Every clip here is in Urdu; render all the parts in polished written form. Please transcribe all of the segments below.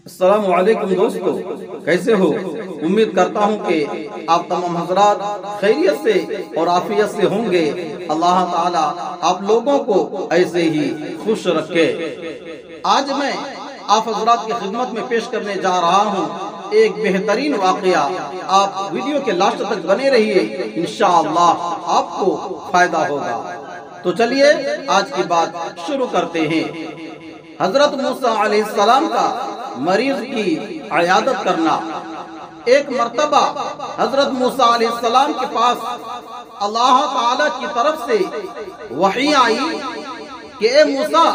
السلام علیکم دوستو، کیسے ہو؟ امید کرتا ہوں کہ آپ تمام حضرات خیریت سے اور عافیت سے ہوں گے۔ اللہ تعالی آپ لوگوں کو ایسے ہی خوش رکھے۔ آج میں آپ حضرات کی خدمت میں پیش کرنے جا رہا ہوں ایک بہترین واقعہ۔ آپ ویڈیو کے لاسٹ تک بنے رہیے، انشاءاللہ آپ کو فائدہ ہوگا۔ تو چلیے آج کی بات شروع کرتے ہیں۔ حضرت موسیٰ علیہ السلام کا مریض کی عیادت کرنا۔ ایک مرتبہ حضرت موسیٰ علیہ السلام کے پاس اللہ تعالی کی طرف سے وحی آئی کہ اے موسیٰ،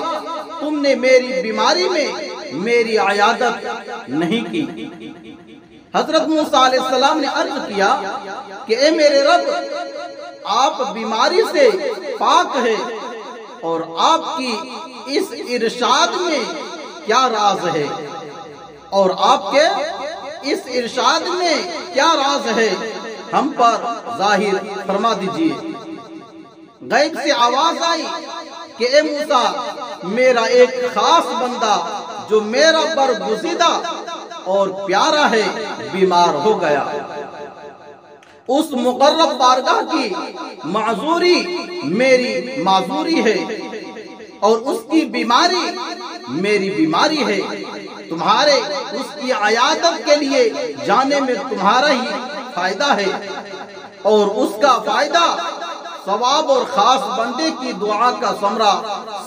تم نے میری بیماری میں میری عیادت نہیں کی۔ حضرت موسیٰ علیہ السلام نے عرض کیا کہ اے میرے رب، آپ بیماری سے پاک ہے اور آپ کی اس ارشاد میں کیا راز ہے، اور آپ کے اس ارشاد میں کیا راز ہے، ہم پر ظاہر فرما دیجئے۔ غیب سے آواز آئی کہ اے موسیٰ، میرا ایک خاص بندہ جو میرا برگزیدہ اور پیارا ہے بیمار ہو گیا۔ اس مقرب بارگاہ کی معذوری میری معذوری ہے اور اس کی بیماری میری بیماری ہے۔ تمہارے اس کی عیادت کے لیے جانے میں تمہارا ہی فائدہ ہے، اور اس کا فائدہ ثواب اور خاص بندے کی دعا کا ثمرہ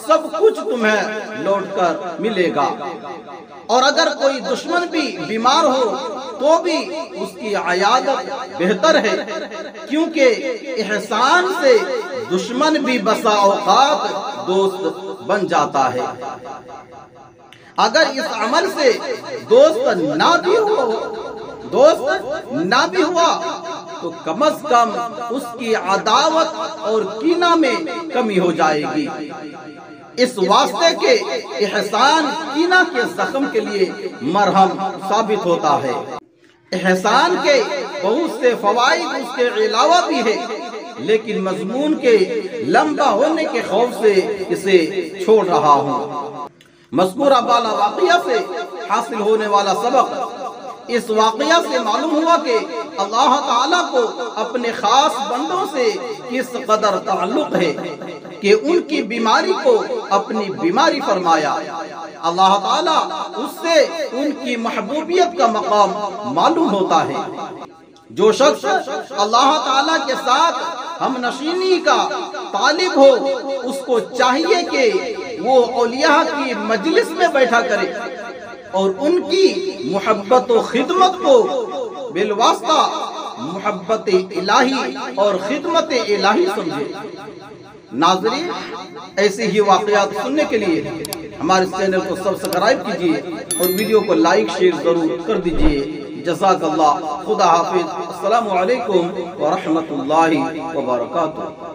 سب کچھ تمہیں لوٹ کر ملے گا۔ اور اگر کوئی دشمن بھی بیمار ہو تو بھی اس کی عیادت بہتر ہے، کیونکہ احسان سے دشمن بھی بسا اوقات دوست بن جاتا ہے۔ اگر اس عمل سے دوست نہ بھی ہوا تو کم از کم اس کی عداوت اور کینہ میں کمی ہو جائے گی، اس واسطے کے احسان کینہ کے زخم کے لیے مرہم ثابت ہوتا ہے۔ احسان کے بہت سے فوائد اس کے علاوہ بھی ہے، لیکن مضمون کے لمبا ہونے کے خوف سے اسے چھوڑ رہا ہوں۔ مذکورہ بالا واقعہ سے حاصل ہونے والا سبق اس واقعہ سے معلوم ہوا کہ اللہ تعالیٰ کو اپنے خاص بندوں سے کس قدر تعلق ہے کہ ان کی بیماری کو اپنی بیماری فرمایا۔ اللہ تعالیٰ اس سے ان کی محبوبیت کا مقام معلوم ہوتا ہے۔ جو شخص اللہ تعالیٰ کے ساتھ ہم نشینی کا طالب ہو، اس کو چاہیے کہ وہ اولیاء کی مجلس میں بیٹھا کرے اور ان کی محبت و خدمت کو بالواسطہ محبت الہی اور خدمت الہی سمجھے۔ ناظرین، ایسے ہی واقعات سننے کے لیے ہمارے چینل کو سبسکرائب کیجیے اور ویڈیو کو لائک شیئر ضرور کر دیجیے۔ جزاک اللہ، خدا حافظ، السلام علیکم ورحمۃ اللہ وبرکاتہ۔